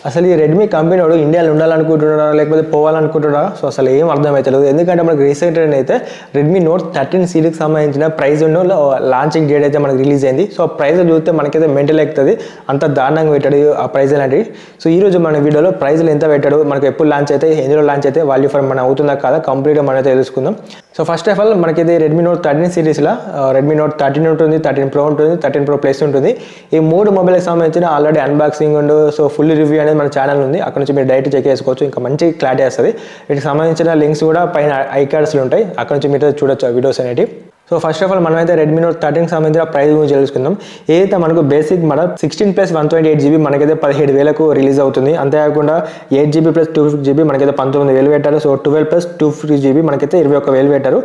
అసలు ఈ Redmi company వాడు ఇండియాలో ఉండాలనుకుంటున్నాడా లేకపోతే పోవాలనుకుంటున్నాడా సో అసలు ఏం అర్థమవుతలేదు. ఎందుకంటే మనకు రీసెంట్ అయితే రెడ్మీ నోట్ 13 సిరీస్కి సంబంధించిన ప్రైస్ లాంచింగ్ డేట్ అయితే మనకు రిలీజ్ అయింది. సో ఆ ప్రైస్ చూస్తే మనకైతే మెంటల్ ఎక్కుతుంది, అంత దారుణంగా పెట్టాడు ఆ ప్రైస్ అలాంటివి. సో ఈరోజు మన వీడియోలో ప్రైస్లు ఎంత పెట్టాడు, మనకు ఎప్పుడు లాంచ్ అయితే, ఎందులో లాంచ్ అయితే, వాల్యూ ఫర్ మన అవుతుందా కాదా కంప్లీట్గా మనమైతే తెలుసుకుందాం. సో ఫస్ట్ ఆఫ్ ఆల్ మనకైతే రెడ్మీ నోట్ 13 సిరీస్లో రెడ్మీ నోట్ 13 ఉంటుంది, 13 Pro ఉంటుంది, 13 Pro Plus ఉంటుంది. ఈ 3 మొబైల్కి సంబంధించిన already unboxing and so full review అనేది మన ఛానల్ ఉంది. అక్కడ నుంచి మీరు డైరెక్ట్ చెక్ చేసుకోవచ్చు, ఇంకా మంచి క్లారిటీ వస్తుంది. వీటికి సంబంధించిన లింక్స్ కూడా పైన ఐ కార్డ్స్లో ఉంటాయి, అక్కడ నుంచి మీరు చూడొచ్చు ఆ వీడియోస్ అనేవి. సో ఫస్ట్ ఆఫ్ ఆల్ మనమైతే రెడ్మీ నోట్ 13కి సంబంధించిన ప్రైస్ గురించి తెలుసుకుందాం. ఏదైతే మనకు బేసిక్ మోడల్ 16 + 128GB మనకైతే 17,000కు రిలీజ్ అవుతుంది. అంతేకాకుండా 8GB + 250GB మనకైతే 19,000 పెట్టారు. సో 12 + 250GB మనకైతే 21,000 పెట్టారు.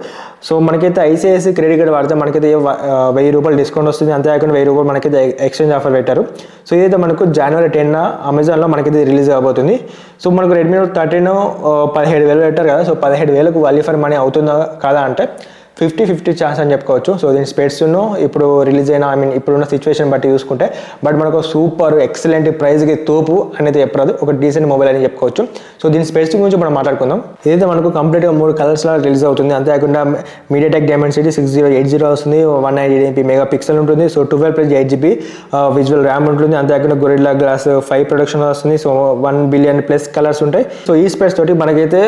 సో మనకైతే ఐసిఐసి క్రెడిట్ కార్డ్ వాడితే మనకైతే 1,000 రూపాయలు డిస్కౌంట్ వస్తుంది. అంతేకాకుండా 1,000 రూపాయలు మనకైతే ఎక్స్చేంజ్ ఆఫర్ పెట్టారు. సో ఇదైతే మనకు January 10న అమెజాన్లో మనకైతే రిలీజ్ అవబోతుంది. సో మనకు రెడ్మీ నోట్ 13 17,000 పెట్టారు కదా, సో 17,000కు వాల్యూ ఫర్ మనీ అవుతుందా కాదా అంటే 50-50 ఛాన్స్ అని చెప్పుకోవచ్చు. సో దీని స్పెట్స్ను ఇప్పుడు రిలీజ్ అయిన ఇప్పుడున్న సిచ్యువేషన్ బట్టి చూసుకుంటే బట్ మనకు సూపర్ ఎక్సలెంట్ ప్రైస్కి తోపు అనేది చెప్పరాదు, ఒక డీసెంట్ మొబైల్ అని చెప్పుకోవచ్చు. సో దీని స్పెట్స్ గురించి మనం మాట్లాడుకుందాం. ఇదైతే మనకు కంప్లీట్గా 3 కలర్స్లో రిలీజ్ అవుతుంది. అంతేకాకుండా మీడియాటెక్ డైమెన్సిటీ 6080 వస్తుంది, 198 మెగాపిక్సెల్ ఉంటుంది. సో 12 + 8GB విజువల్ ర్యామ్ ఉంటుంది. అంతేకాకుండా గొరిల్లా గ్లాస్ 5 ప్రొడక్షన్ వస్తుంది. సో 1 బిలియన్ ప్లస్ కలర్స్ ఉంటాయి. సో ఈ స్పెట్స్ తోటి మనకైతే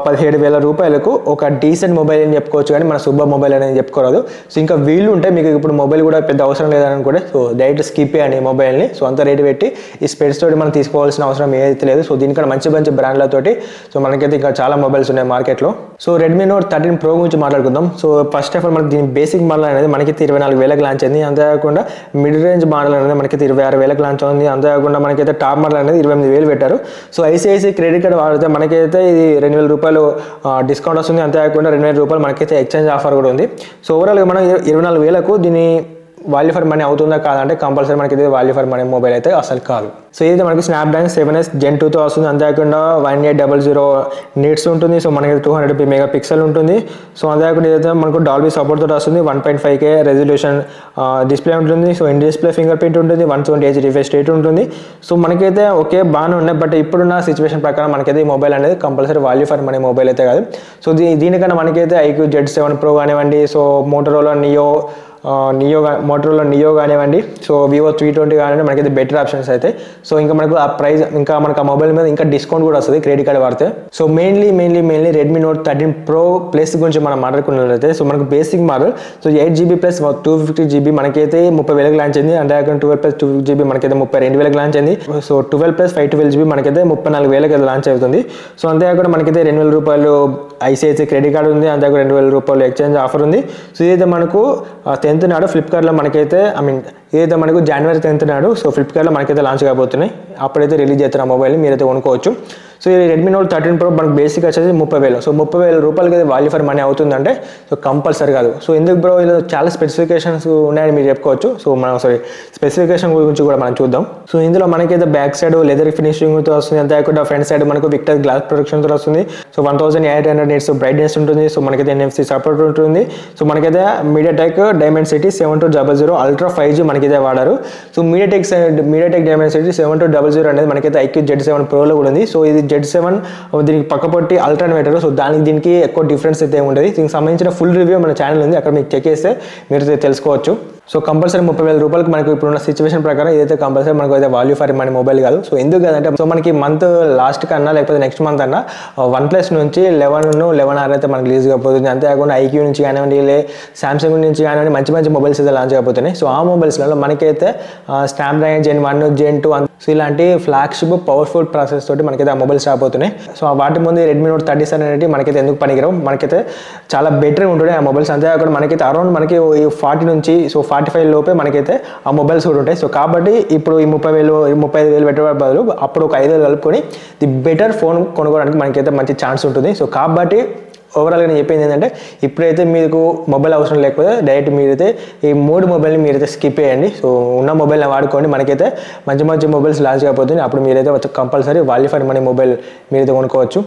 17,000 రూపాయలకు ఒక డీసెంట్ మొబైల్ అని చెప్పుకోవచ్చు, కానీ మన సూపర్ మొబైల్ అనేది చెప్పుకోరాదు. సో ఇంకా వీళ్ళు ఉంటే మీకు ఇప్పుడు మొబైల్ కూడా పెద్ద అవసరం లేదని కూడా సో డైరెక్ట్ స్కిప్ చేయండి మొబైల్ని. సో అంత రేటు పెట్టి ఈ స్పెట్స్ తోటి మనం తీసుకోవాల్సిన అవసరం ఏదైతే లేదు. సో దీనికన్నా మంచి మంచి బ్రాండ్లతోటి సో మనకైతే ఇంకా చాలా మొబైల్స్ ఉన్నాయి మార్కెట్లో. సో రెడ్మీ నోట్ 13 Pro గురించి మాట్లాడుకుందాం. సో ఫస్ట్ ఆఫ్ ఆల్ మనకి దీని బేసిక్ మోడల్ అనేది మనకైతే 24,000కి లాంచ్ అయింది. అంతేకాకుండా మిడ్ రేంజ్ మోడల్ అనేది మనకైతే 26,000కి లాంచ్ అయింది. అంతేకాకుండా మనకైతే టాప్ మోడల్ అనేది 28,000 పెట్టారు. సో ఐసిఐసి క్రెడిట్ కార్డ్ వాడితే మనకైతే ఇది 2,000 రూపాయలు డిస్కౌంట్ వస్తుంది. అంతేకాకుండా 2,000 రూపాయలు మనకైతే ఎక్స్చేంజ్ ఆఫర్ కూడా ఉంది. సో ఓవరాల్గా మనం 24,000కు దీని వాల్యూ ఫర్ మనీ అవుతుందా కాదంటే కంపల్సరీ మనకి ఇది వాల్యూ ఫర్ మనీ మొబైల్ అయితే అసలు కాదు. సో ఇది మనకి స్నాప్డ్రాగన్ 7S Gen 2తో వస్తుంది. అంతేకాకుండా 1800 నీట్స్ ఉంటుంది. సో మనకి 200 మెగాపిక్సెల్ ఉంటుంది. సో అంతేకాకుండా ఇదైతే మనకు డాల్బీ సపోర్ట్ తోటి వస్తుంది. 1.5K రెజల్యూషన్ డిస్ప్లే ఉంటుంది. So in display finger print ఉంటుంది. 120Hz రిఫ్రెష్ రేట్ ఉంటుంది. సో మనకైతే ఓకే బాగానే ఉన్నాయి, బట్ ఇప్పుడున్న సిచ్యువేషన్ ప్రకారం మనకైతే ఈ మొబైల్ అనేది compulsory value for money mobile అయితే కాదు. సో దీనికన్నా మనకైతే IQ Z7 Pro కానివ్వండి, సో మోటరోలా నియో కానివ్వండి, సో Vivo 320 కానివ్వండి, మనకైతే బెటర్ ఆప్షన్స్ అయితే. సో ఇంకా మనకు ఆ ప్రైస్ ఇంకా మనకు ఆ మొబైల్ మీద ఇంకా డిస్కౌంట్ కూడా వస్తుంది క్రెడిట్ కార్డ్ వాడితే. So mainly Redmi note 13 Pro Plus గురించి మనం మాట్లాడుకున్నట్లయితే సో మనకు basic model so 8GB + 250GB మనకైతే 30,000కి లాంచ్ అయింది. అంతేకాకుండా 12 + 250GB మనకైతే 32,000కి లాంచ్ అయింది. సో 12 + 512GB మనకైతే 34,000కి లాంచ్ అవుతుంది. సో అంతేకాకుండా మనకైతే 2,000 రూపాయలు ఐసిఐసి క్రెడిట్ కార్డ్ ఉంది. అంతేకాకుండా 2,000 రూపాయలు ఎక్స్చేంజ్ ఆఫర్ ఉంది. సో ఇదైతే మనకు 10th నాడు ఫ్లిప్కార్ట్లో మనకైతే ఏదైతే మనకు January 10th నాడు సో ఫ్లిప్కార్ట్లో మనకైతే లాంచ్ కాబోతున్నాయి. అప్పుడైతే రిలీజ్ చేస్తున్న మొబైల్ని మీరైతే కొనుక్కోవచ్చు. సో ఈ రెడ్మీ నోట్ 13 Pro మనకు బేసిక్ వచ్చేసి 30,000. సో 30,000 రూపాయలకి అయితే వాల్యూ ఫర్ మనీ అవుతుందంటే సో కంపల్సరీ కాదు. సో ఎందుకు బ్రో ఇలా చాలా స్పెసిఫికేషన్స్ ఉన్నాయని మీరు చెప్పుకోవచ్చు. సో మనం స్పెసిఫికేషన్ గురించి కూడా మనం చూద్దాం. సో ఇందులో మనకైతే బ్యాక్ సైడ్ లెదర్ ఫినిషింగ్తో వస్తుంది. అంతేకాకుండా ఫ్రంట్ సైడ్ మనకు విక్టర్ గ్లాస్ ప్రొడక్షన్తో వస్తుంది. సో 1800 nits బ్రైట్నెస్ ఉంటుంది. సో మనకైతే NFC సపోర్ట్ ఉంటుంది. సో మనకైతే మీడియాటెక్ డైమెన్సిటీ 7200 అల్ట్రా 5G మనకైతే వాడారు. సో మీడియాటెక్ డైమెన్సిటీ 7200 అనేది మనకైతే IQ Z7 Proలో కూడా ఉంది. సో ఇది Z7 దీనికి పక్కపొట్టి అల్ట్రా అని పెట్టారు. సో దీనికి ఎక్కువ డిఫరెన్స్ అయితే ఉంటుంది. దీనికి సంబంధించిన ఫుల్ రివ్యూ మన ఛానల్ ఉంది, అక్కడ మీకు చెక్ చేస్తే మీరు తెలుసుకోవచ్చు. సో కంపల్సరీ 30,000 రూపాయలకి మనకు ఇప్పుడున్న సిచ్యువేషన్ ప్రకారం ఇదైతే కంపల్సరీ మనకు అయితే వాల్యూ ఫర్ మనీ మొబైల్ కాదు. సో ఎందుకు కదంటే సో మనకి మంత్ లాస్ట్ కన్నా లేకపోతే నెక్స్ట్ మంత్ అన్నా OnePlus నుంచి 11R అయితే మనకు రిలీజ్ కాబోతుంది. అంతేకాకుండా IQ నుంచి కానివ్వండి, సామ్సంగ్ నుంచి కానివ్వండి మంచి మొబైల్స్ అయితే లాంచ్ కాబోతున్నాయి. సో ఆ మొబైల్స్లలో మనకైతే స్నాప్డ్రాగన్ Gen 1, Gen 2 సో ఇలాంటి ఫ్లాగ్షిప్ పవర్ఫుల్ ప్రాసెస్ తోటి మనకైతే ఆ మొబైల్స్ రాబోతున్నాయి. సో వాటి ముందు రెడ్మీ నోట్ 37 అనేది మనకైతే ఎందుకు పనికిరావు, మనకైతే చాలా బెటర్గా ఉంటుండే ఆ మొబైల్స్. అంతేకాకుండా మనకైతే అరౌండ్ మనకి 40 నుంచి సో 45 లోపే మనకైతే ఆ మొబైల్స్ కూడా ఉంటాయి. సో కాబట్టి ఇప్పుడు ఈ 35,000 పెట్టే బదులు అప్పుడు ఒక 5,000 కలుపుకొని ది బెటర్ ఫోన్ కొనుక్కోవడానికి మనకైతే మంచి ఛాన్స్ ఉంటుంది. సో కాబట్టి ఓవరాల్గా నేను చెప్పింది ఏంటంటే ఇప్పుడైతే మీకు మొబైల్ అవసరం లేకపోతే డైరెక్ట్ మీరైతే ఈ 3 మొబైల్ని మీరైతే స్కిప్ చేయండి. సో ఉన్న మొబైల్ని వాడుకోండి, మనకైతే మంచి మొబైల్స్ లాంచ్ అయిపోతుంది. అప్పుడు మీరైతే compulsory value for money mobile మీరైతే కొనుక్కోవచ్చు.